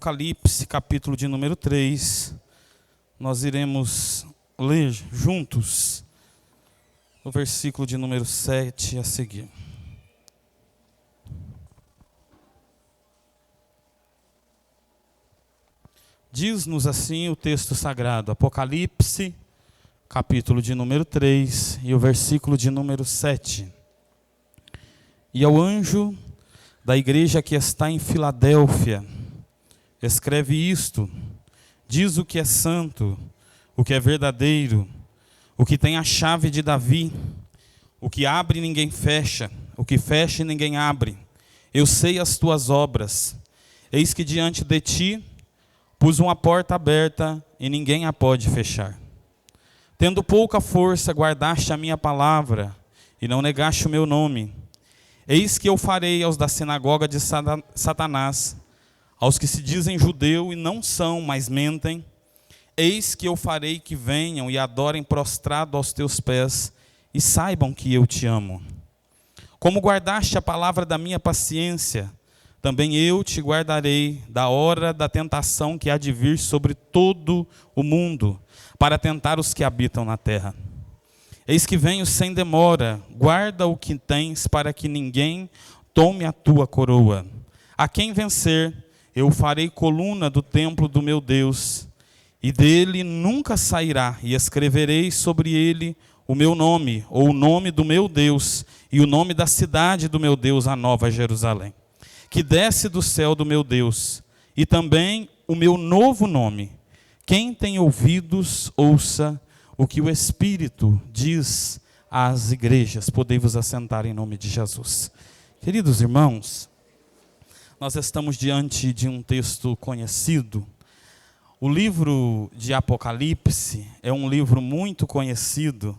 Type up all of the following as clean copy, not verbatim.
Apocalipse, capítulo de número 3. Nós iremos ler juntos o versículo de número 7 a seguir. Diz-nos assim o texto sagrado, Apocalipse, capítulo de número 3 e o versículo de número 7. E ao anjo da igreja que está em Filadélfia, escreve isto: diz o que é santo, o que é verdadeiro, o que tem a chave de Davi, o que abre e ninguém fecha, o que fecha e ninguém abre. Eu sei as tuas obras, eis que diante de ti pus uma porta aberta e ninguém a pode fechar. Tendo pouca força, guardaste a minha palavra e não negaste o meu nome. Eis que eu farei aos da sinagoga de Satanás, aos que se dizem judeu e não são, mas mentem, eis que eu farei que venham e adorem prostrado aos teus pés e saibam que eu te amo. Como guardaste a palavra da minha paciência, também eu te guardarei da hora da tentação que há de vir sobre todo o mundo, para tentar os que habitam na terra. Eis que venho sem demora, guarda o que tens, para que ninguém tome a tua coroa. A quem vencer, eu farei coluna do templo do meu Deus, e dele nunca sairá, e escreverei sobre ele o meu nome, ou o nome do meu Deus, e o nome da cidade do meu Deus, a Nova Jerusalém, que desce do céu do meu Deus, e também o meu novo nome. Quem tem ouvidos, ouça o que o Espírito diz às igrejas. Podei vos assentar em nome de Jesus. Queridos irmãos, nós estamos diante de um texto conhecido. O livro de Apocalipse é um livro muito conhecido,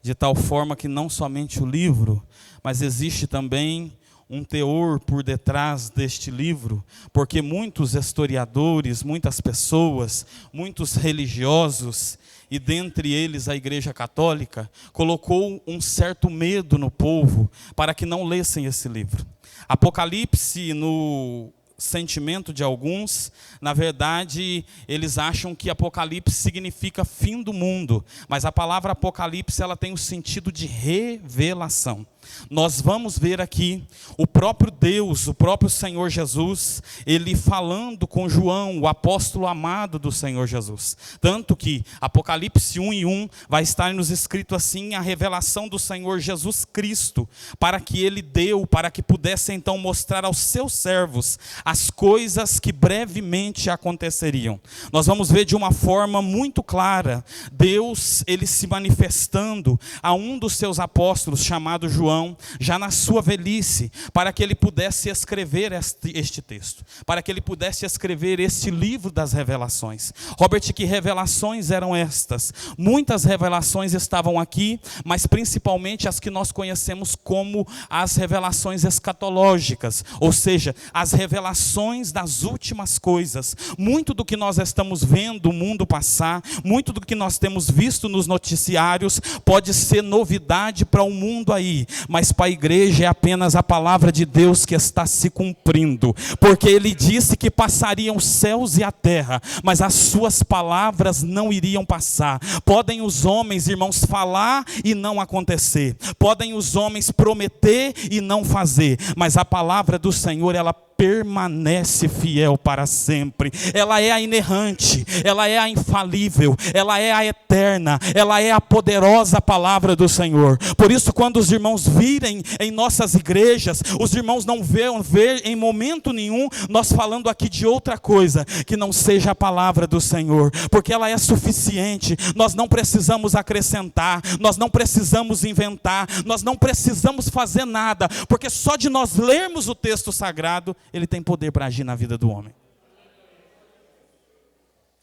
de tal forma que não somente o livro, mas existe também um teor por detrás deste livro, porque muitos historiadores, muitas pessoas, muitos religiosos, e dentre eles a Igreja Católica, colocou um certo medo no povo para que não lessem esse livro. Apocalipse, no sentimento de alguns, na verdade, eles acham que Apocalipse significa fim do mundo, mas a palavra Apocalipse ela tem o sentido de revelação. Nós vamos ver aqui o próprio Deus, o próprio Senhor Jesus, ele falando com João, o apóstolo amado do Senhor Jesus. Tanto que Apocalipse 1:1 vai estar nos escrito assim: a revelação do Senhor Jesus Cristo, para que ele deu, para que pudesse então mostrar aos seus servos as coisas que brevemente aconteceriam. Nós vamos ver de uma forma muito clara, Deus, ele se manifestando a um dos seus apóstolos, chamado João, já na sua velhice, para que ele pudesse escrever este texto, para que ele pudesse escrever este livro das revelações. Robert, que revelações eram estas? Muitas revelações estavam aqui, mas principalmente as que nós conhecemos como as revelações escatológicas, ou seja, as revelações das últimas coisas. Muito do que nós estamos vendo o mundo passar, muito do que nós temos visto nos noticiários, pode ser novidade para o mundo aí, mas para a igreja é apenas a palavra de Deus que está se cumprindo, porque ele disse que passariam os céus e a terra, mas as suas palavras não iriam passar. Podem os homens, irmãos, falar e não acontecer, podem os homens prometer e não fazer, mas a palavra do Senhor, ela permanece fiel para sempre. Ela é a inerrante, ela é a infalível, ela é a eterna, ela é a poderosa palavra do Senhor. Por isso, quando os irmãos virem em nossas igrejas, os irmãos não vão ver em momento nenhum nós falando aqui de outra coisa que não seja a palavra do Senhor, porque ela é suficiente. Nós não precisamos acrescentar, nós não precisamos inventar, nós não precisamos fazer nada, porque só de nós lermos o texto sagrado, ele tem poder para agir na vida do homem.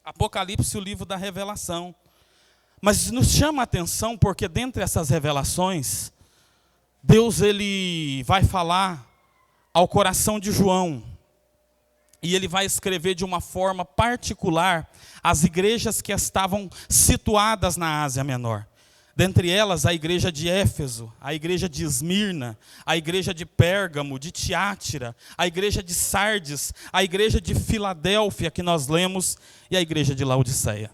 Apocalipse, o livro da revelação. Mas nos chama a atenção porque dentre essas revelações, Deus ele vai falar ao coração de João. E ele vai escrever de uma forma particular as igrejas que estavam situadas na Ásia Menor. Dentre elas, a igreja de Éfeso, a igreja de Esmirna, a igreja de Pérgamo, de Tiátira, a igreja de Sardes, a igreja de Filadélfia, que nós lemos, e a igreja de Laodiceia.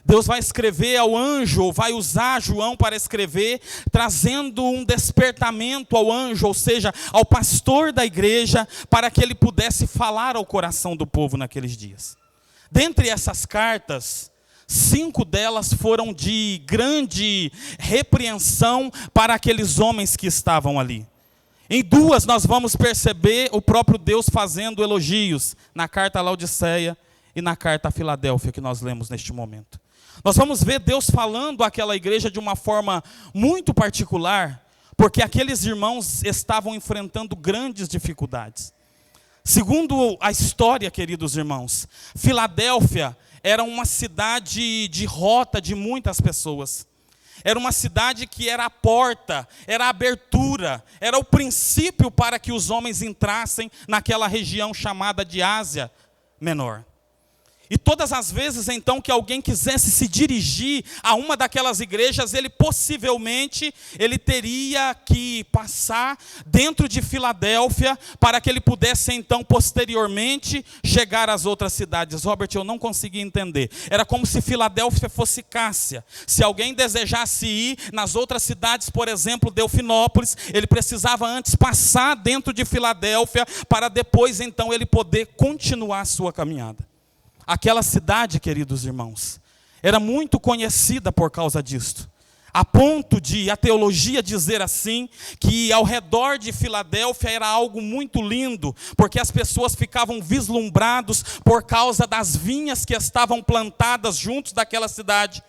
Deus vai escrever ao anjo, ou vai usar João para escrever, trazendo um despertamento ao anjo, ou seja, ao pastor da igreja, para que ele pudesse falar ao coração do povo naqueles dias. Dentre essas cartas, 5 delas foram de grande repreensão para aqueles homens que estavam ali. Em 2 nós vamos perceber o próprio Deus fazendo elogios, na carta a Laodiceia e na carta a Filadélfia, que nós lemos neste momento. Nós vamos ver Deus falando àquela igreja de uma forma muito particular, porque aqueles irmãos estavam enfrentando grandes dificuldades. Segundo a história, queridos irmãos, Filadélfia era uma cidade de rota de muitas pessoas. Era uma cidade que era a porta, era a abertura, era o princípio para que os homens entrassem naquela região chamada de Ásia Menor. E todas as vezes, então, que alguém quisesse se dirigir a uma daquelas igrejas, ele possivelmente teria que passar dentro de Filadélfia, para que ele pudesse, então, posteriormente, chegar às outras cidades. Robert, eu não consegui entender. Era como se Filadélfia fosse Cássia. Se alguém desejasse ir nas outras cidades, por exemplo, Delfinópolis, ele precisava antes passar dentro de Filadélfia, para depois, então, ele poder continuar a sua caminhada. Aquela cidade, queridos irmãos, era muito conhecida por causa disto, a ponto de a teologia dizer assim, que ao redor de Filadélfia era algo muito lindo, porque as pessoas ficavam vislumbrados por causa das vinhas que estavam plantadas juntos daquela cidade.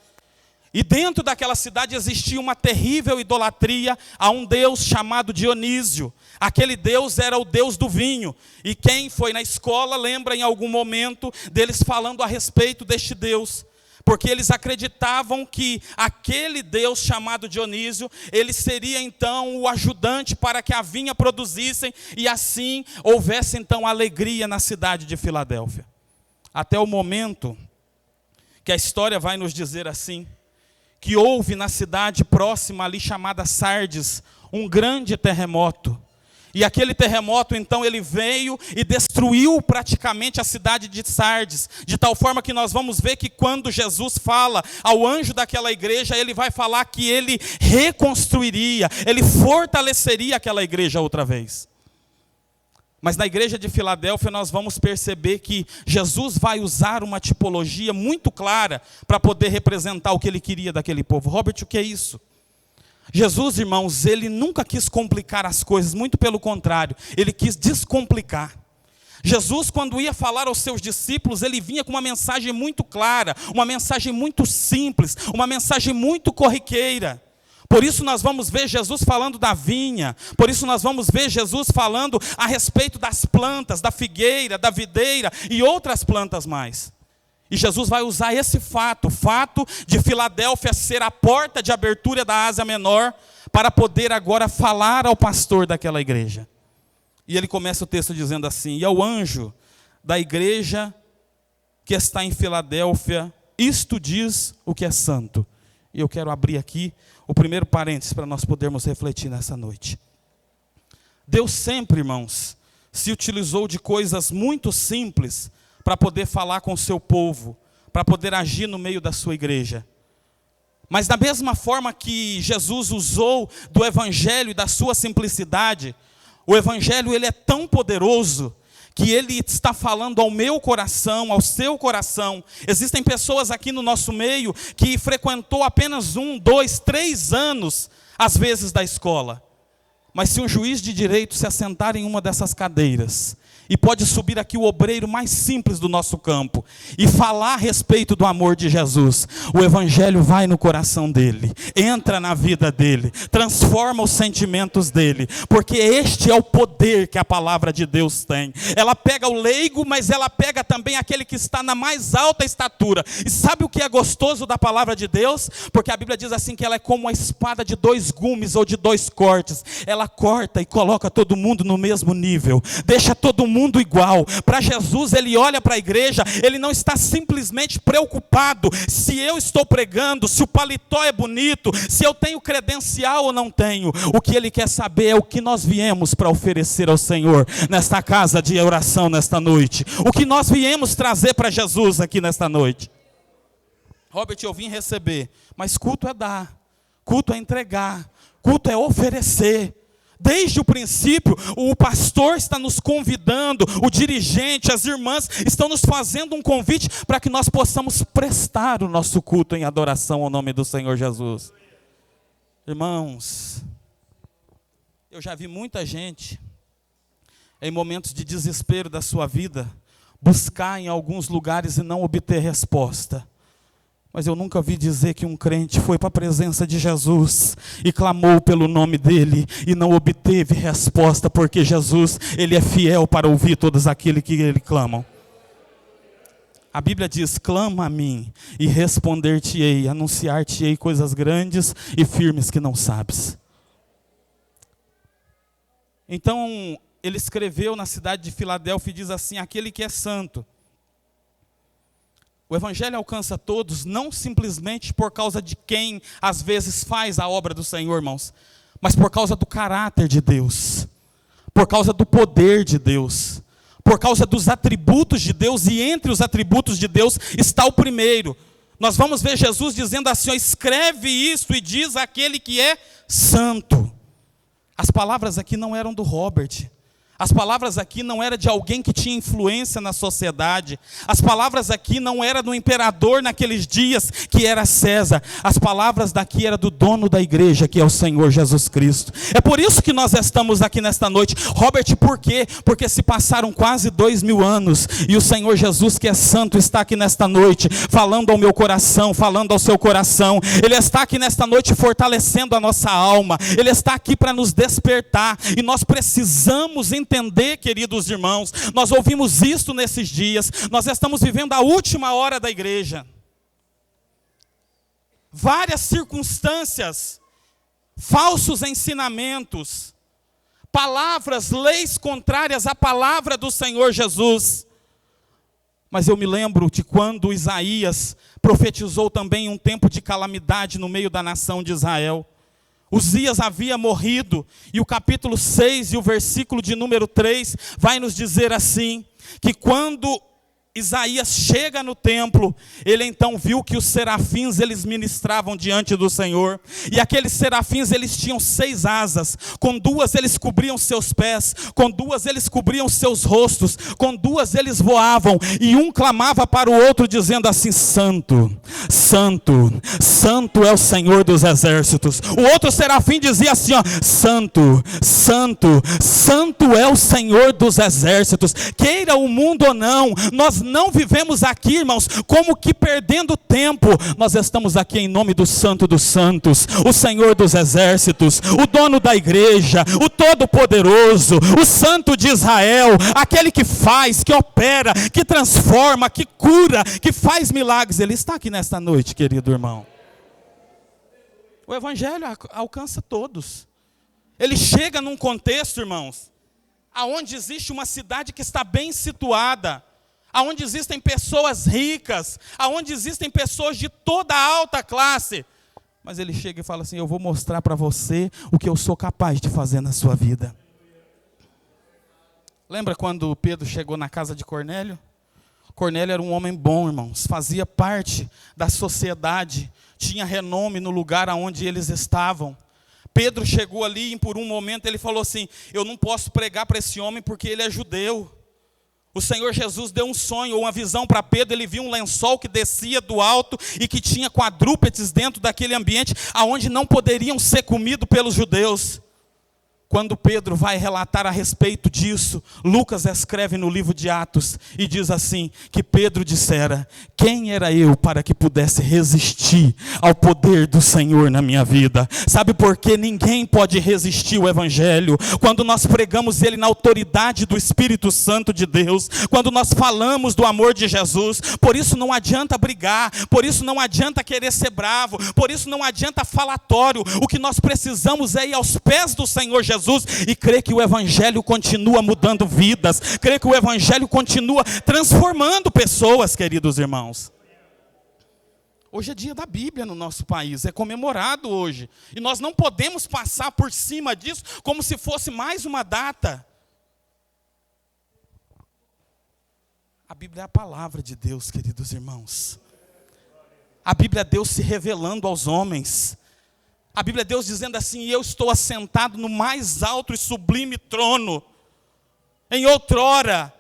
E dentro daquela cidade existia uma terrível idolatria a um deus chamado Dionísio. Aquele deus era o deus do vinho. E quem foi na escola lembra em algum momento deles falando a respeito deste deus. Porque eles acreditavam que aquele deus chamado Dionísio, ele seria então o ajudante para que a vinha produzissem e assim houvesse então alegria na cidade de Filadélfia. Até o momento que a história vai nos dizer assim, que houve na cidade próxima ali chamada Sardes, um grande terremoto. E aquele terremoto então ele veio e destruiu praticamente a cidade de Sardes, de tal forma que nós vamos ver que quando Jesus fala ao anjo daquela igreja, ele vai falar que ele reconstruiria, ele fortaleceria aquela igreja outra vez. Mas na igreja de Filadélfia nós vamos perceber que Jesus vai usar uma tipologia muito clara para poder representar o que ele queria daquele povo. Robert, o que é isso? Jesus, irmãos, ele nunca quis complicar as coisas, muito pelo contrário, ele quis descomplicar. Jesus, quando ia falar aos seus discípulos, ele vinha com uma mensagem muito clara, uma mensagem muito simples, uma mensagem muito corriqueira. Por isso nós vamos ver Jesus falando da vinha, por isso nós vamos ver Jesus falando a respeito das plantas, da figueira, da videira e outras plantas mais. E Jesus vai usar esse fato, o fato de Filadélfia ser a porta de abertura da Ásia Menor, para poder agora falar ao pastor daquela igreja. E ele começa o texto dizendo assim: e ao anjo da igreja que está em Filadélfia, isto diz o que é santo. E eu quero abrir aqui o primeiro parênteses para nós podermos refletir nessa noite. Deus sempre, irmãos, se utilizou de coisas muito simples para poder falar com o seu povo, para poder agir no meio da sua igreja. Mas da mesma forma que Jesus usou do evangelho e da sua simplicidade, o evangelho ele é tão poderoso que ele está falando ao meu coração, ao seu coração. Existem pessoas aqui no nosso meio que frequentou apenas 1, 2, 3 anos, às vezes, da escola. Mas se um juiz de direito se assentar em uma dessas cadeiras, e pode subir aqui o obreiro mais simples do nosso campo, e falar a respeito do amor de Jesus, o evangelho vai no coração dele, entra na vida dele, transforma os sentimentos dele, porque este é o poder que a palavra de Deus tem. Ela pega o leigo, mas ela pega também aquele que está na mais alta estatura. E sabe o que é gostoso da palavra de Deus? Porque a Bíblia diz assim que ela é como uma espada de 2 gumes ou de 2 cortes. Ela corta e coloca todo mundo no mesmo nível, deixa todo mundo mundo igual. Para Jesus, ele olha para a igreja, ele não está simplesmente preocupado se eu estou pregando, se o paletó é bonito, se eu tenho credencial ou não tenho. O que ele quer saber é o que nós viemos para oferecer ao Senhor nesta casa de oração nesta noite. O que nós viemos trazer para Jesus aqui nesta noite. Robert, eu vim receber, mas culto é dar, culto é entregar, culto é oferecer. Desde o princípio, o pastor está nos convidando, o dirigente, as irmãs estão nos fazendo um convite para que nós possamos prestar o nosso culto em adoração ao nome do Senhor Jesus. Irmãos, eu já vi muita gente, em momentos de desespero da sua vida, buscar em alguns lugares e não obter resposta. Mas eu nunca vi dizer que um crente foi para a presença de Jesus e clamou pelo nome dele e não obteve resposta, porque Jesus, ele é fiel para ouvir todos aqueles que ele clamam. A Bíblia diz: clama a mim e responder-te-ei, anunciar-te-ei coisas grandes e firmes que não sabes. Então, ele escreveu na cidade de Filadélfia e diz assim: aquele que é santo. O evangelho alcança todos, não simplesmente por causa de quem às vezes faz a obra do Senhor, irmãos, mas por causa do caráter de Deus, por causa do poder de Deus, por causa dos atributos de Deus, e entre os atributos de Deus está o primeiro. Nós vamos ver Jesus dizendo assim: ó, escreve isso e diz aquele que é santo. As palavras aqui não eram do Robert. As palavras aqui não eram de alguém que tinha influência na sociedade. As palavras aqui não eram do imperador naqueles dias, que era César. As palavras daqui eram do dono da igreja, que é o Senhor Jesus Cristo. É por isso que nós estamos aqui nesta noite. Robert, por quê? Porque se passaram quase 2000 anos, e o Senhor Jesus, que é santo, está aqui nesta noite, falando ao meu coração, falando ao seu coração. Ele está aqui nesta noite fortalecendo a nossa alma. Ele está aqui para nos despertar, e nós precisamos entender, queridos irmãos, nós ouvimos isto nesses dias, nós estamos vivendo a última hora da igreja. Várias circunstâncias, falsos ensinamentos, palavras, leis contrárias à palavra do Senhor Jesus. Mas eu me lembro de quando Isaías profetizou também um tempo de calamidade no meio da nação de Israel. Uzias havia morrido, e o capítulo 6 e o versículo de número 3 vai nos dizer assim, que quando Isaías chega no templo, ele então viu que os serafins, eles ministravam diante do Senhor, e aqueles serafins, eles tinham 6 asas, com 2 eles cobriam seus pés, com 2 eles cobriam seus rostos, com 2 eles voavam, e um clamava para o outro dizendo assim: santo, santo, santo é o Senhor dos exércitos. O outro serafim dizia assim, ó: santo, santo, santo é o Senhor dos exércitos. Queira o mundo ou não, nós não vivemos aqui, irmãos, como que perdendo tempo. Nós estamos aqui em nome do Santo dos Santos, o Senhor dos exércitos, o dono da igreja, o Todo-Poderoso, o Santo de Israel, aquele que faz, que opera, que transforma, que cura, que faz milagres. Ele está aqui nesta noite, querido irmão. O evangelho alcança todos. Ele chega num contexto, irmãos, aonde existe uma cidade que está bem situada, aonde existem pessoas ricas, aonde existem pessoas de toda a alta classe. Mas ele chega e fala assim: eu vou mostrar para você o que eu sou capaz de fazer na sua vida. Lembra quando Pedro chegou na casa de Cornélio? Cornélio era um homem bom, irmãos, fazia parte da sociedade, tinha renome no lugar onde eles estavam. Pedro chegou ali e por um momento ele falou assim: eu não posso pregar para esse homem porque ele é judeu. O Senhor Jesus deu um sonho, uma visão para Pedro. Ele viu um lençol que descia do alto e que tinha quadrúpedes dentro daquele ambiente, aonde não poderiam ser comidos pelos judeus. Quando Pedro vai relatar a respeito disso, Lucas escreve no livro de Atos e diz assim, que Pedro dissera: quem era eu para que pudesse resistir ao poder do Senhor na minha vida? Sabe por que ninguém pode resistir ao evangelho? Quando nós pregamos ele na autoridade do Espírito Santo de Deus, quando nós falamos do amor de Jesus. Por isso não adianta brigar, por isso não adianta querer ser bravo, por isso não adianta falatório. O que nós precisamos é ir aos pés do Senhor Jesus Jesus e crer que o Evangelho continua mudando vidas, crer que o Evangelho continua transformando pessoas, queridos irmãos. Hoje é dia da Bíblia no nosso país, é comemorado hoje. E nós não podemos passar por cima disso como se fosse mais uma data. A Bíblia é a palavra de Deus, queridos irmãos. A Bíblia é Deus se revelando aos homens. A Bíblia é Deus dizendo assim: eu estou assentado no mais alto e sublime trono. Em outrora,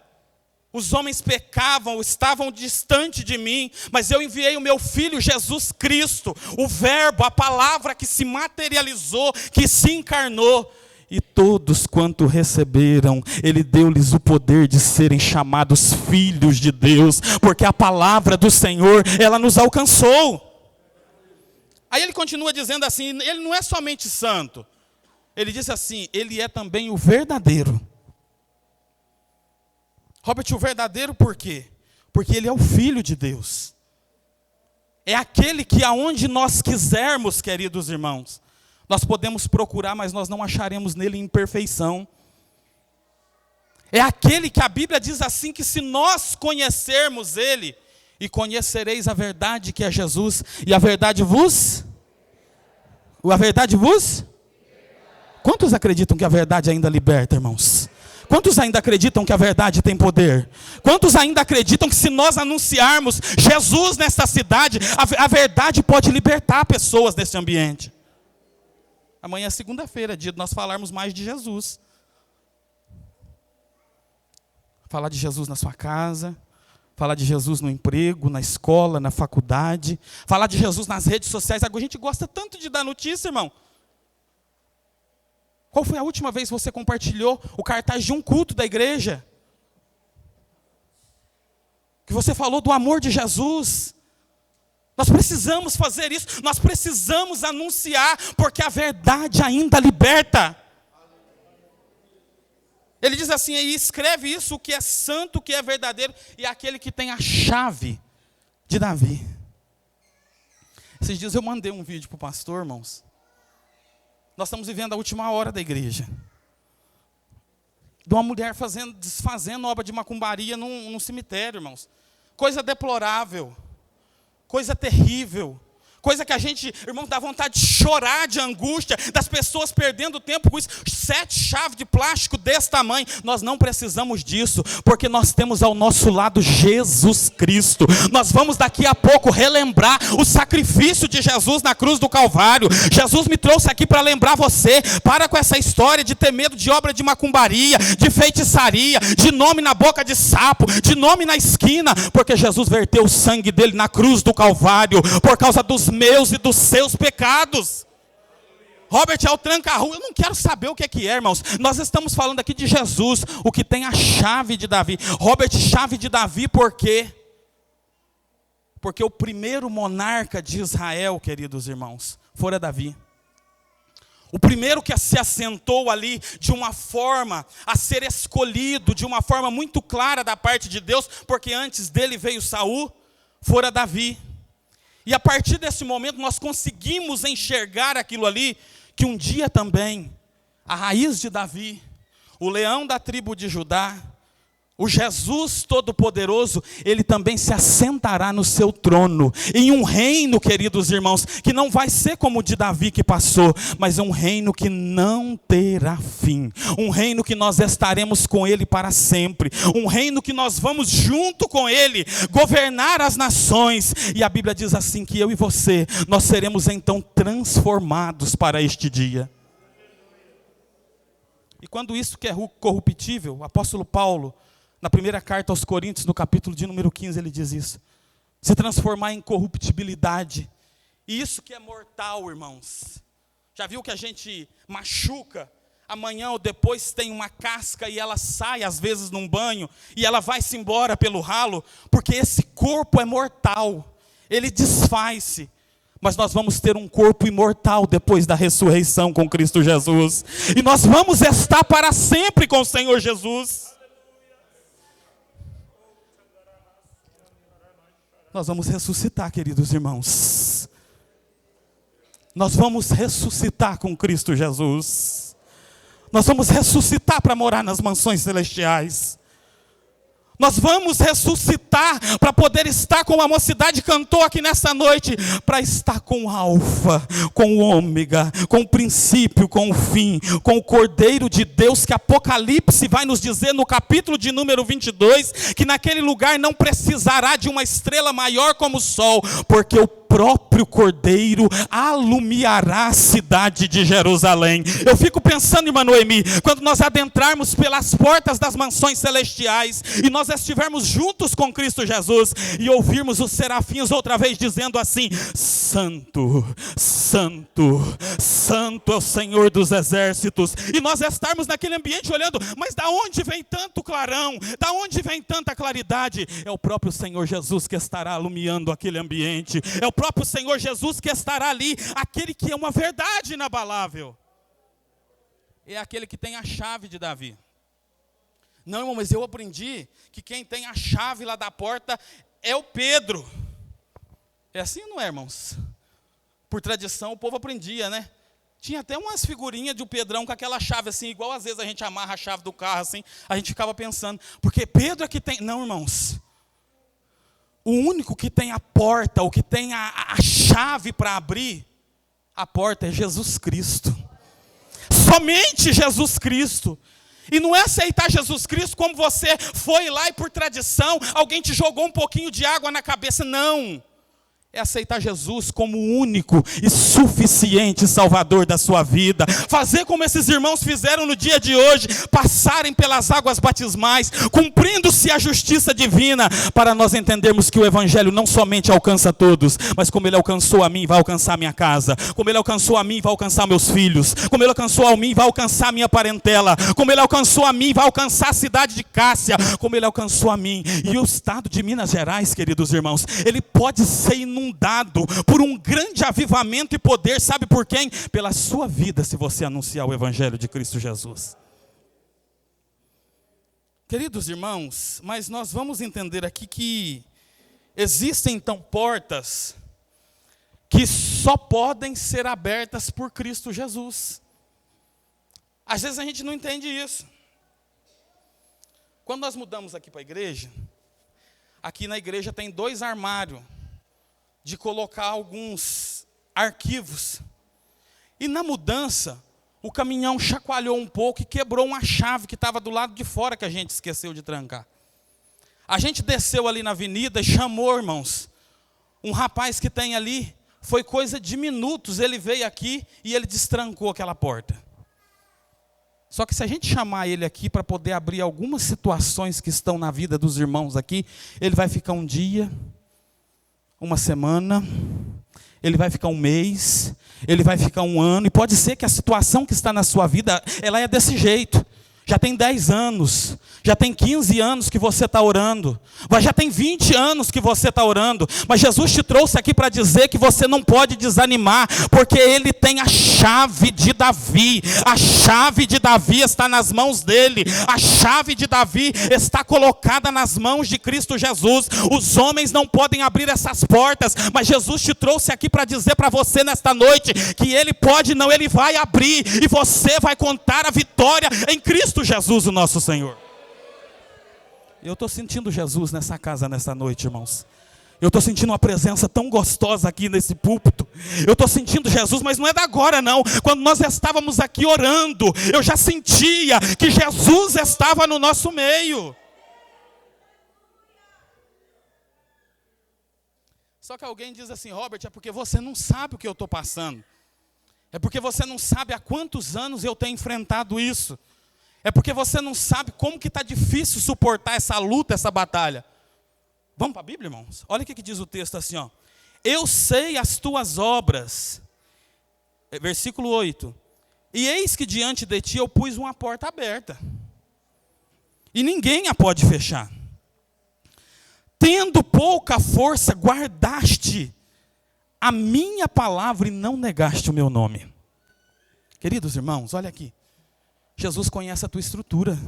os homens pecavam, estavam distante de mim, mas eu enviei o meu Filho Jesus Cristo, o Verbo, a palavra que se materializou, que se encarnou. E todos quanto receberam, Ele deu-lhes o poder de serem chamados filhos de Deus, porque a palavra do Senhor, ela nos alcançou. Aí ele continua dizendo assim, Ele não é somente santo, Ele disse assim, Ele é também o verdadeiro. Robert, o verdadeiro por quê? Porque Ele é o Filho de Deus. É aquele que aonde nós quisermos, queridos irmãos, nós podemos procurar, mas nós não acharemos nele imperfeição. É aquele que a Bíblia diz assim, que se nós conhecermos Ele, e conhecereis a verdade que é Jesus, e a verdade vos? A verdade vos? Quantos acreditam que a verdade ainda liberta, irmãos? Quantos ainda acreditam que a verdade tem poder? Quantos ainda acreditam que se nós anunciarmos Jesus nesta cidade, a verdade pode libertar pessoas desse ambiente? Amanhã é segunda-feira, dia de nós falarmos mais de Jesus. Falar de Jesus na sua casa, falar de Jesus no emprego, na escola, na faculdade, falar de Jesus nas redes sociais. A gente gosta tanto de dar notícia, irmão. Qual foi a última vez que você compartilhou o cartaz de um culto da igreja? Que você falou do amor de Jesus? Nós precisamos fazer isso, nós precisamos anunciar, porque a verdade ainda liberta. Ele diz assim, e escreve isso, o que é santo, o que é verdadeiro, e aquele que tem a chave de Davi. Esses dias eu mandei um vídeo para o pastor, irmãos. Nós estamos vivendo a última hora da igreja. De uma mulher desfazendo obra de macumbaria num cemitério, irmãos. Coisa deplorável. Coisa terrível. Coisa que a gente, irmãos, dá vontade de chorar de angústia, das pessoas perdendo tempo com isso. 7 chaves de plástico desse tamanho. Nós não precisamos disso, porque nós temos ao nosso lado Jesus Cristo. Nós vamos daqui a pouco relembrar o sacrifício de Jesus na cruz do Calvário. Jesus me trouxe aqui para lembrar você, para com essa história de ter medo de obra de macumbaria, de feitiçaria, de nome na boca de sapo, de nome na esquina, porque Jesus verteu o sangue dele na cruz do Calvário, por causa dos meus e dos seus pecados. Robert, é o tranca-rua. Eu não quero saber o que é, irmãos. Nós estamos falando aqui de Jesus, o que tem a chave de Davi. Robert, chave de Davi por quê? Porque o primeiro monarca de Israel, queridos irmãos, fora Davi. O primeiro que se assentou ali de uma forma a ser escolhido, de uma forma muito clara da parte de Deus, porque antes dele veio Saul, fora Davi. E a partir desse momento nós conseguimos enxergar aquilo ali, que um dia também, a raiz de Davi, o leão da tribo de Judá, o Jesus Todo-Poderoso, ele também se assentará no seu trono, em um reino, queridos irmãos, que não vai ser como o de Davi que passou, mas é um reino que não terá fim, um reino que nós estaremos com ele para sempre, um reino que nós vamos junto com ele, governar as nações, e a Bíblia diz assim, que eu e você, nós seremos então transformados para este dia. E quando isso que é corruptível, o apóstolo Paulo, na primeira carta aos Coríntios, no capítulo de número 15, ele diz isso. Se transformar em corruptibilidade. E isso que é mortal, irmãos. Já viu que a gente machuca? Amanhã ou depois tem uma casca e ela sai, às vezes, num banho. E ela vai-se embora pelo ralo. Porque esse corpo é mortal. Ele desfaz-se. Mas nós vamos ter um corpo imortal depois da ressurreição com Cristo Jesus. E nós vamos estar para sempre com o Senhor Jesus. Nós vamos ressuscitar, queridos irmãos. Nós vamos ressuscitar com Cristo Jesus. Nós vamos ressuscitar para morar nas mansões celestiais. Nós vamos ressuscitar para poder estar, como a mocidade cantou aqui nessa noite, para estar com o Alfa, com o Ômega, com o princípio, com o fim, com o Cordeiro de Deus, que Apocalipse vai nos dizer no capítulo de número 22, que naquele lugar não precisará de uma estrela maior como o sol, porque o próprio Cordeiro alumiará a cidade de Jerusalém. Eu fico pensando, irmã Noemi, quando nós adentrarmos pelas portas das mansões celestiais, e nós estivermos juntos com Cristo Jesus, e ouvirmos os serafins outra vez dizendo assim: Santo, Santo, Santo é o Senhor dos exércitos, e nós estarmos naquele ambiente olhando, mas da onde vem tanto clarão? Da onde vem tanta claridade? É o próprio Senhor Jesus que estará iluminando aquele ambiente, é o próprio Senhor Jesus que estará ali, aquele que é uma verdade inabalável, é aquele que tem a chave de Davi. Não, irmão, mas eu aprendi que quem tem a chave lá da porta é o Pedro. É assim, não é, irmãos? Por tradição o povo aprendia, né? Tinha até umas figurinhas de um Pedrão com aquela chave assim, igual às vezes a gente amarra a chave do carro assim, a gente ficava pensando, porque Pedro é que tem... Não, irmãos, o único que tem a porta, o que tem a chave para abrir a porta é Jesus Cristo. Somente Jesus Cristo. E não é aceitar Jesus Cristo como você foi lá e por tradição alguém te jogou um pouquinho de água na cabeça. Não. É aceitar Jesus como o único e suficiente Salvador da sua vida. Fazer como esses irmãos fizeram no dia de hoje, passarem pelas águas batismais, cumprindo-se a justiça divina, para nós entendermos que o Evangelho não somente alcança todos, mas como ele alcançou a mim, vai alcançar a minha casa. Como ele alcançou a mim, vai alcançar meus filhos. Como ele alcançou a mim, vai alcançar a minha parentela. Como ele alcançou a mim, vai alcançar a cidade de Cássia. Como ele alcançou a mim. E o estado de Minas Gerais, queridos irmãos, ele pode ser inundado por um grande avivamento e poder, sabe por quem? Pela sua vida, se você anunciar o Evangelho de Cristo Jesus. Queridos irmãos, mas nós vamos entender aqui que existem então portas que só podem ser abertas por Cristo Jesus. Às vezes a gente não entende isso. Quando nós mudamos aqui para a igreja, aqui na igreja tem 2 armários de colocar alguns arquivos. E na mudança, o caminhão chacoalhou um pouco e quebrou uma chave que estava do lado de fora que a gente esqueceu de trancar. A gente desceu ali na avenida e chamou, irmãos, um rapaz que tem ali, foi coisa de minutos, ele veio aqui e ele destrancou aquela porta. Só que se a gente chamar ele aqui para poder abrir algumas situações que estão na vida dos irmãos aqui, ele vai ficar um dia, uma semana, ele vai ficar um mês, ele vai ficar um ano, e pode ser que a situação que está na sua vida, ela é desse jeito. Já tem 10 anos, já tem 15 anos que você está orando, já tem 20 anos que você está orando, mas Jesus te trouxe aqui para dizer que você não pode desanimar, porque Ele tem a chave de Davi. A chave de Davi está nas mãos dele, a chave de Davi está colocada nas mãos de Cristo Jesus. Os homens não podem abrir essas portas, mas Jesus te trouxe aqui para dizer para você nesta noite, que Ele pode, não, Ele vai abrir, e você vai contar a vitória em Cristo Jesus, o nosso Senhor. Eu estou sentindo Jesus nessa casa, nessa noite, irmãos. Eu estou sentindo uma presença tão gostosa aqui nesse púlpito. Eu estou sentindo Jesus, mas não é da agora não. Quando nós estávamos aqui orando, eu já sentia que Jesus estava no nosso meio. Só que alguém diz assim: Robert, é porque você não sabe o que eu estou passando. É porque você não sabe há quantos anos eu tenho enfrentado isso. É porque você não sabe como que está difícil suportar essa luta, essa batalha. Vamos para a Bíblia, irmãos? Olha o que diz o texto assim, ó. Eu sei as tuas obras. Versículo 8. E eis que diante de ti eu pus uma porta aberta, e ninguém a pode fechar. Tendo pouca força, guardaste a minha palavra e não negaste o meu nome. Queridos irmãos, olha aqui. Jesus conhece a tua estrutura.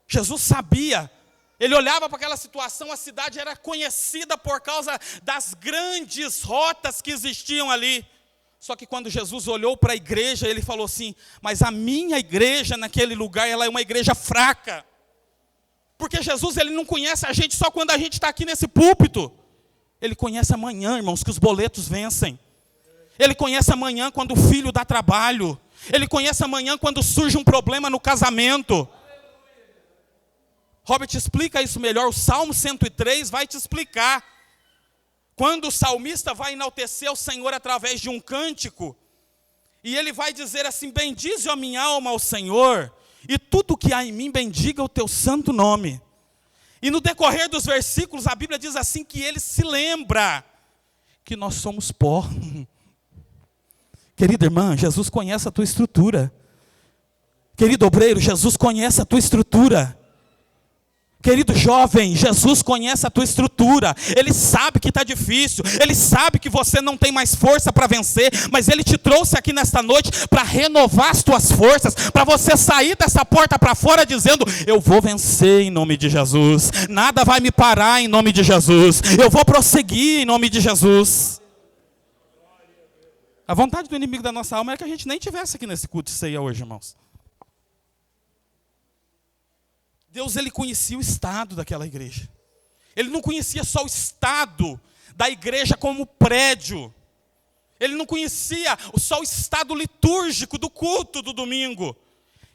Jesus sabia. Ele olhava para aquela situação, a cidade era conhecida por causa das grandes rotas que existiam ali. Só que quando Jesus olhou para a igreja, ele falou assim: mas a minha igreja naquele lugar, ela é uma igreja fraca. Porque Jesus, ele não conhece a gente só quando a gente está aqui nesse púlpito. Ele conhece amanhã, irmãos, que os boletos vencem. Ele conhece amanhã quando o filho dá trabalho. Ele conhece amanhã quando surge um problema no casamento. Robert explica isso melhor. O Salmo 103 vai te explicar. Quando o salmista vai enaltecer o Senhor através de um cântico, e ele vai dizer assim: bendize a minha alma ao Senhor, e tudo que há em mim bendiga o teu santo nome. E no decorrer dos versículos, a Bíblia diz assim que ele se lembra que nós somos pó. Querida irmã, Jesus conhece a tua estrutura. Querido obreiro, Jesus conhece a tua estrutura. Querido jovem, Jesus conhece a tua estrutura. Ele sabe que está difícil. Ele sabe que você não tem mais força para vencer. Mas Ele te trouxe aqui nesta noite para renovar as tuas forças. Para você sair dessa porta para fora dizendo: eu vou vencer em nome de Jesus. Nada vai me parar em nome de Jesus. Eu vou prosseguir em nome de Jesus. A vontade do inimigo da nossa alma é que a gente nem estivesse aqui nesse culto de ceia hoje, irmãos. Deus, ele conhecia o estado daquela igreja. Ele não conhecia só o estado da igreja como prédio. Ele não conhecia só o estado litúrgico do culto do domingo.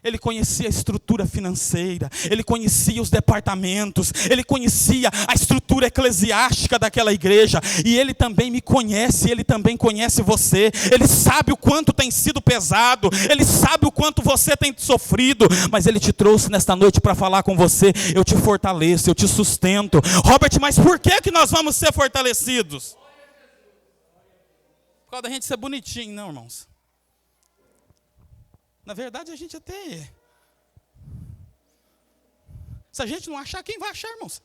Ele conhecia a estrutura financeira, ele conhecia os departamentos, ele conhecia a estrutura eclesiástica daquela igreja. E ele também me conhece, ele também conhece você. Ele sabe o quanto tem sido pesado, ele sabe o quanto você tem sofrido. Mas ele te trouxe nesta noite para falar com você: eu te fortaleço, eu te sustento. Robert, mas por que nós vamos ser fortalecidos? Por causa da gente ser bonitinho, não, irmãos. Na verdade, a gente até... Se a gente não achar, quem vai achar, irmãos?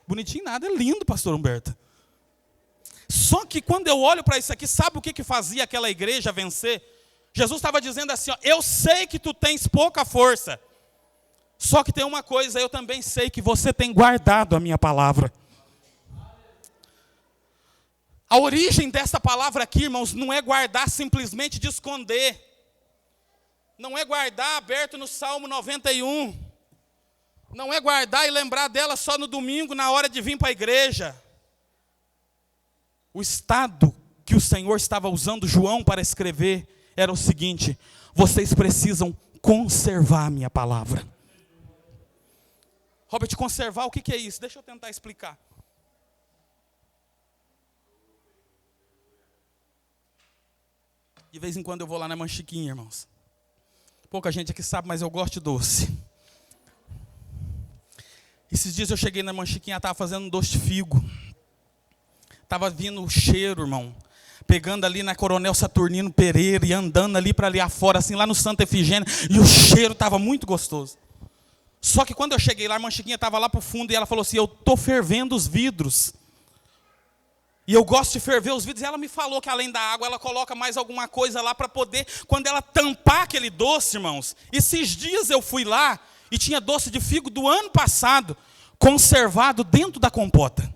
Bonitinho nada, é lindo, pastor Humberto. Só que quando eu olho para isso aqui, sabe o que fazia aquela igreja vencer? Jesus estava dizendo assim: ó, eu sei que tu tens pouca força. Só que tem uma coisa, eu também sei que você tem guardado a minha palavra. A origem dessa palavra aqui, irmãos, não é guardar simplesmente de esconder. Não é guardar aberto no Salmo 91. Não é guardar e lembrar dela só no domingo, na hora de vir para a igreja. O estado que o Senhor estava usando João para escrever era o seguinte: vocês precisam conservar a minha palavra. Robert, conservar, o que é isso? Deixa eu tentar explicar. De vez em quando eu vou lá na Manchiquinha, irmãos. Pouca gente aqui sabe, mas eu gosto de doce. Esses dias eu cheguei na Manchiquinha, estava fazendo um doce de figo. Estava vindo o cheiro, irmão. Pegando ali na Coronel Saturnino Pereira e andando ali para ali afora, assim, lá no Santa Efigênia. E o cheiro estava muito gostoso. Só que quando eu cheguei lá, a Manchiquinha estava lá para o fundo e ela falou assim: eu estou fervendo os vidros. E eu gosto de ferver os vidros. E ela me falou que além da água, ela coloca mais alguma coisa lá para poder, quando ela tampar aquele doce, irmãos. Esses dias eu fui lá e tinha doce de figo do ano passado, conservado dentro da compota.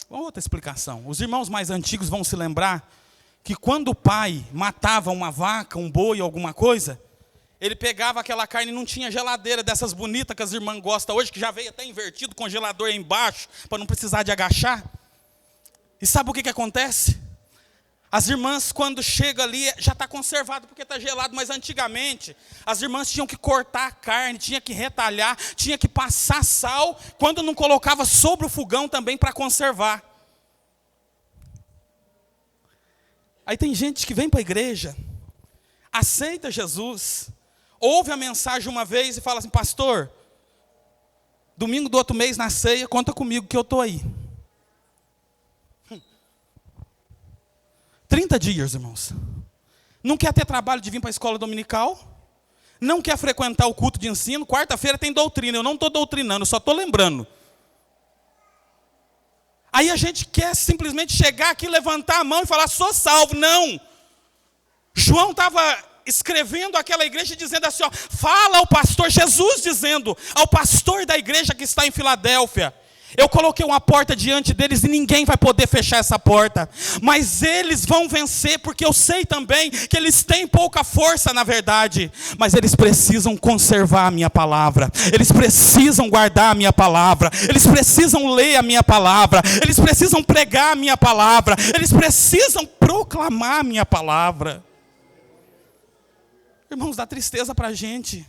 Outra explicação. Os irmãos mais antigos vão se lembrar que quando o pai matava uma vaca, um boi, alguma coisa, ele pegava aquela carne e não tinha geladeira dessas bonitas que as irmãs gostam hoje, que já veio até invertido, congelador aí embaixo, para não precisar de agachar. E sabe o que acontece? As irmãs, quando chegam ali, já está conservado porque está gelado. Mas antigamente, as irmãs tinham que cortar a carne, tinha que retalhar, tinha que passar sal, quando não colocava sobre o fogão também para conservar. Aí tem gente que vem para a igreja, aceita Jesus, ouve a mensagem uma vez e fala assim: pastor, domingo do outro mês na ceia, conta comigo que eu estou aí. 30 dias, irmãos. Não quer ter trabalho de vir para a escola dominical. Não quer frequentar o culto de ensino. Quarta-feira tem doutrina. Eu não estou doutrinando, eu só estou lembrando. Aí a gente quer simplesmente chegar aqui, levantar a mão e falar: sou salvo. Não. João estava escrevendo aquela igreja dizendo assim, ó, fala ao pastor, Jesus dizendo ao pastor da igreja que está em Filadélfia: Eu coloquei uma porta diante deles e ninguém vai poder fechar essa porta. Mas eles vão vencer, porque eu sei também que eles têm pouca força na verdade. Mas eles precisam conservar a minha palavra. Eles precisam guardar a minha palavra. Eles precisam ler a minha palavra. Eles precisam pregar a minha palavra. Eles precisam proclamar a minha palavra. Irmãos, dá tristeza para a gente.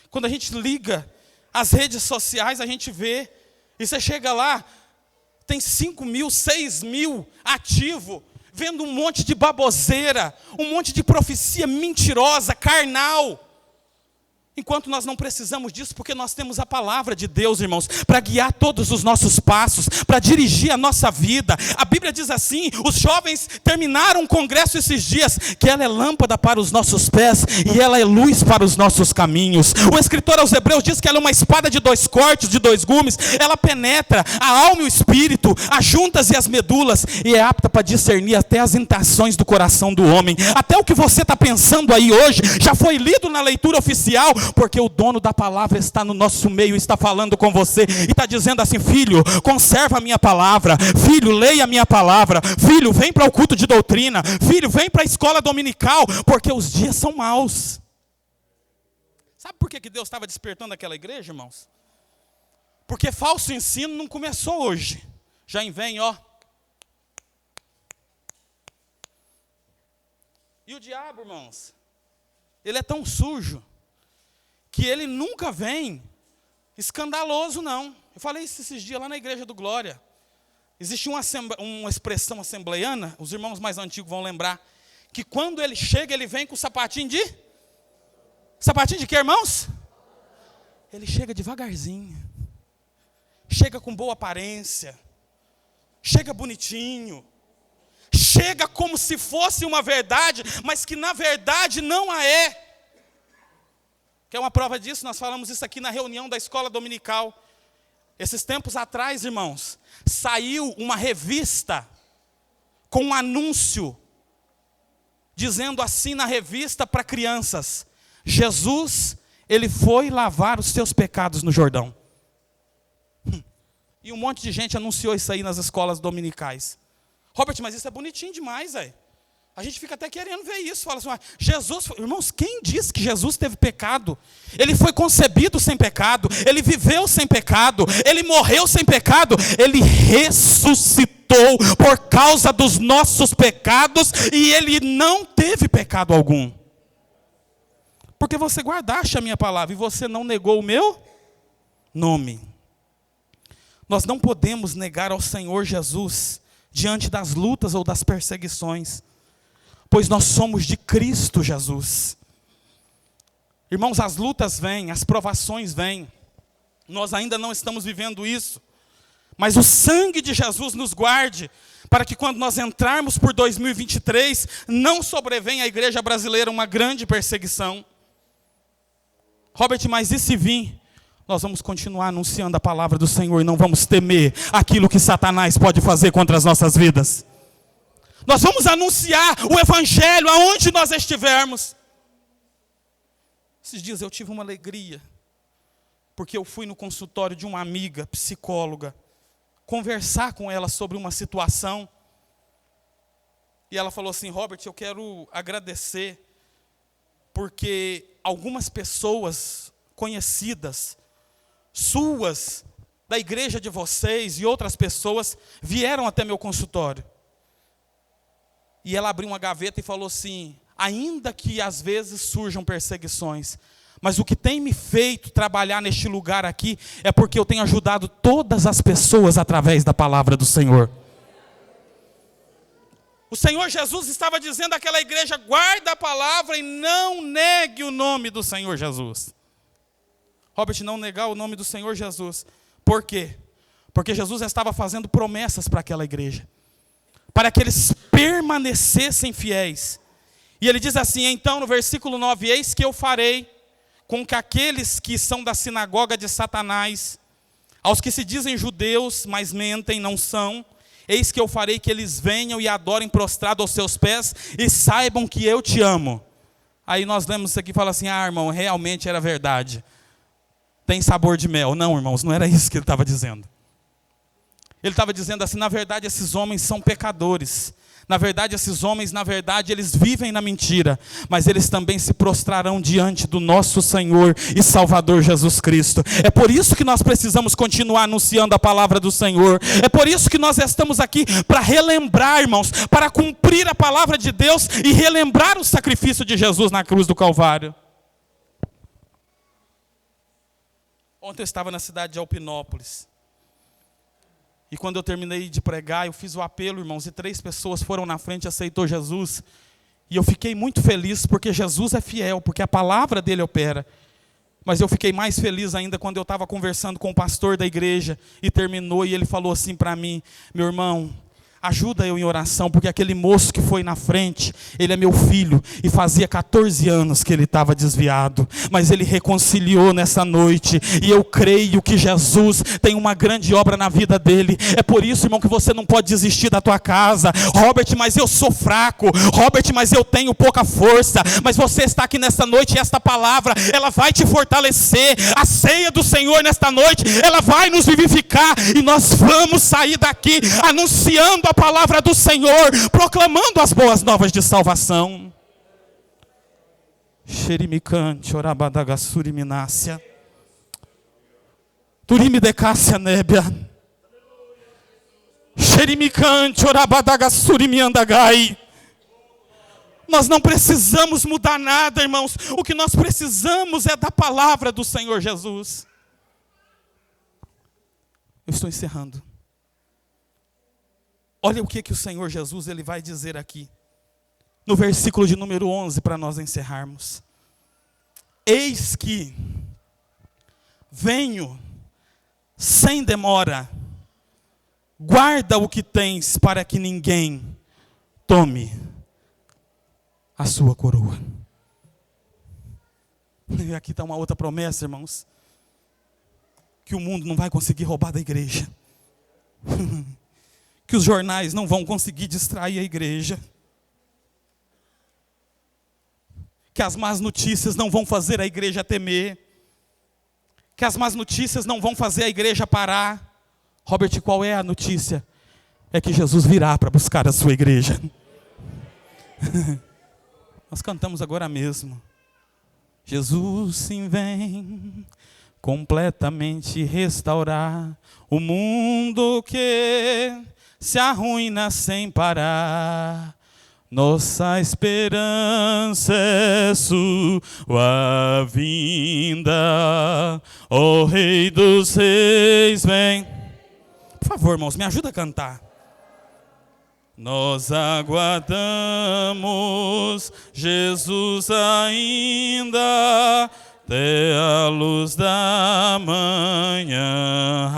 Quando a gente liga as redes sociais, a gente vê. E você chega lá, tem 5 mil, 6 mil ativo, vendo um monte de baboseira, um monte de profecia mentirosa, carnal. Enquanto nós não precisamos disso, porque nós temos a palavra de Deus, irmãos, para guiar todos os nossos passos, para dirigir a nossa vida. A Bíblia diz assim, os jovens terminaram um congresso esses dias, que ela é lâmpada para os nossos pés, e ela é luz para os nossos caminhos. O escritor aos Hebreus diz que ela é uma espada de 2 cortes, de 2 gumes, ela penetra a alma e o espírito, as juntas e as medulas, e é apta para discernir até as intenções do coração do homem. Até o que você está pensando aí hoje, já foi lido na leitura oficial, porque o dono da palavra está no nosso meio, está falando com você, e está dizendo assim: filho, conserva a minha palavra, filho, leia a minha palavra, filho, vem para o culto de doutrina, filho, vem para a escola dominical, porque os dias são maus. Sabe por que Deus estava despertando aquela igreja, irmãos? Porque falso ensino não começou hoje, já vem, ó. E o diabo, irmãos, ele é tão sujo, que ele nunca vem escandaloso, não. Eu falei isso esses dias lá na igreja do Glória. Existe uma expressão assembleiana, os irmãos mais antigos vão lembrar, que quando ele chega, ele vem com sapatinho de... Sapatinho de quê, irmãos? Ele chega devagarzinho. Chega com boa aparência. Chega bonitinho. Chega como se fosse uma verdade, mas que na verdade não a é. Que é uma prova disso, nós falamos isso aqui na reunião da escola dominical. Esses tempos atrás, irmãos, saiu uma revista com um anúncio, dizendo assim na revista para crianças: Jesus, ele foi lavar os seus pecados no Jordão. E um monte de gente anunciou isso aí nas escolas dominicais. Robert, mas isso é bonitinho demais, velho. A gente fica até querendo ver isso. Fala assim, Jesus, irmãos, quem disse que Jesus teve pecado? Ele foi concebido sem pecado, ele viveu sem pecado, ele morreu sem pecado, ele ressuscitou por causa dos nossos pecados e ele não teve pecado algum. Porque você guardaste a minha palavra e você não negou o meu nome. Nós não podemos negar ao Senhor Jesus diante das lutas ou das perseguições, pois nós somos de Cristo Jesus. Irmãos, as lutas vêm, as provações vêm. Nós ainda não estamos vivendo isso. Mas o sangue de Jesus nos guarde, para que quando nós entrarmos por 2023, não sobrevenha à igreja brasileira uma grande perseguição. Robert, mas e se vir? Nós vamos continuar anunciando a palavra do Senhor e não vamos temer aquilo que Satanás pode fazer contra as nossas vidas. Nós vamos anunciar o evangelho aonde nós estivermos. Esses dias eu tive uma alegria, porque eu fui no consultório de uma amiga psicóloga, conversar com ela sobre uma situação. E ela falou assim: Robert, eu quero agradecer, porque algumas pessoas conhecidas, suas, da igreja de vocês e outras pessoas, vieram até meu consultório. E ela abriu uma gaveta e falou assim: ainda que às vezes surjam perseguições, mas o que tem me feito trabalhar neste lugar aqui, é porque eu tenho ajudado todas as pessoas através da palavra do Senhor. O Senhor Jesus estava dizendo àquela igreja: guarda a palavra e não negue o nome do Senhor Jesus. Robert, não negar o nome do Senhor Jesus. Por quê? Porque Jesus estava fazendo promessas para aquela igreja, para que eles permanecessem fiéis. E ele diz assim, então no versículo 9, eis que eu farei com que aqueles que são da sinagoga de Satanás, aos que se dizem judeus, mas mentem, não são, eis que eu farei que eles venham e adorem prostrado aos seus pés e saibam que eu te amo. Aí nós lemos isso aqui e falamos assim: ah, irmão, realmente era verdade. Tem sabor de mel. Não, irmãos, não era isso que ele estava dizendo. Ele estava dizendo assim: na verdade esses homens são pecadores. Na verdade esses homens, eles vivem na mentira. Mas eles também se prostrarão diante do nosso Senhor e Salvador Jesus Cristo. É por isso que nós precisamos continuar anunciando a palavra do Senhor. É por isso que nós estamos aqui, para relembrar, irmãos, para cumprir a palavra de Deus e relembrar o sacrifício de Jesus na cruz do Calvário. Ontem eu estava na cidade de Alpinópolis. E quando eu terminei de pregar, eu fiz o apelo, irmãos, e 3 pessoas foram na frente e aceitou Jesus. E eu fiquei muito feliz, porque Jesus é fiel, porque a palavra dele opera. Mas eu fiquei mais feliz ainda quando eu estava conversando com o pastor da igreja, e terminou, e ele falou assim para mim: meu irmão, ajuda eu em oração, porque aquele moço que foi na frente, ele é meu filho, e fazia 14 anos que ele estava desviado, mas ele reconciliou nessa noite, e eu creio que Jesus tem uma grande obra na vida dele. É por isso, irmão, que você não pode desistir da tua casa. Robert, mas eu sou fraco. Robert, mas eu tenho pouca força. Mas você está aqui nesta noite, e esta palavra, ela vai te fortalecer. A ceia do Senhor nesta noite, ela vai nos vivificar, e nós vamos sair daqui anunciando a palavra do Senhor, proclamando as boas novas de salvação. Xerimicante, orabadagassuri minácia. Turime decácia nébia. Xerimicante, orabadagassuri miandagai. Nós não precisamos mudar nada, irmãos. O que nós precisamos é da palavra do Senhor Jesus. Eu estou encerrando. Olha o que o Senhor Jesus ele vai dizer aqui, no versículo de número 11, para nós encerrarmos. Eis que venho sem demora, guarda o que tens, para que ninguém tome a sua coroa. E aqui está uma outra promessa, irmãos, que o mundo não vai conseguir roubar da igreja. Que os jornais não vão conseguir distrair a igreja. Que as más notícias não vão fazer a igreja temer. Que as más notícias não vão fazer a igreja parar. Robert, qual é a notícia? É que Jesus virá para buscar a sua igreja. Nós cantamos agora mesmo. Jesus sim vem completamente restaurar o mundo que se arruína sem parar. Nossa esperança é sua vinda, o Rei dos Reis vem. Por favor, irmãos, me ajuda a cantar. Nós aguardamos Jesus ainda, até a luz da manhã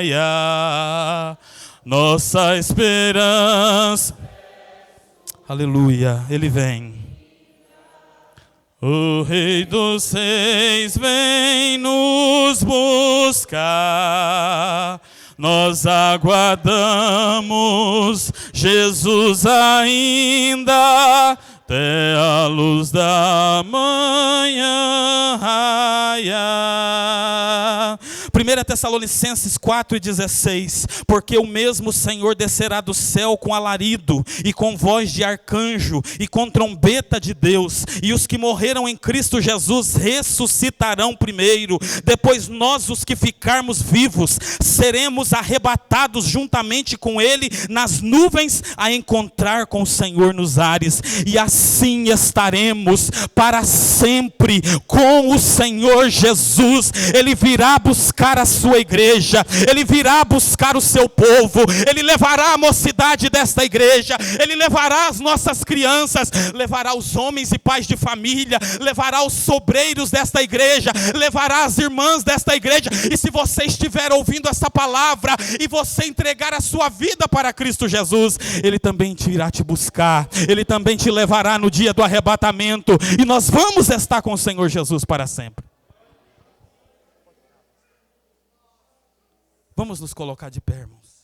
raiar. Nossa esperança, aleluia, Ele vem. O Rei dos Reis vem nos buscar. Nós aguardamos Jesus ainda, até a luz da manhã raiar. 1 Tessalonicenses 4,16. Porque o mesmo Senhor descerá do céu com alarido, e com voz de arcanjo, e com trombeta de Deus, e os que morreram em Cristo Jesus ressuscitarão primeiro. Depois nós, os que ficarmos vivos, seremos arrebatados juntamente com Ele nas nuvens, a encontrar com o Senhor nos ares. E assim estaremos para sempre com o Senhor Jesus. Ele virá buscar a sua igreja, Ele virá buscar o seu povo, Ele levará a mocidade desta igreja, Ele levará as nossas crianças, levará os homens e pais de família, levará os sobreiros desta igreja, levará as irmãs desta igreja. E se você estiver ouvindo essa palavra e você entregar a sua vida para Cristo Jesus, Ele também te irá te buscar, Ele também te levará no dia do arrebatamento, e nós vamos estar com o Senhor Jesus para sempre. Vamos nos colocar de pé, irmãos.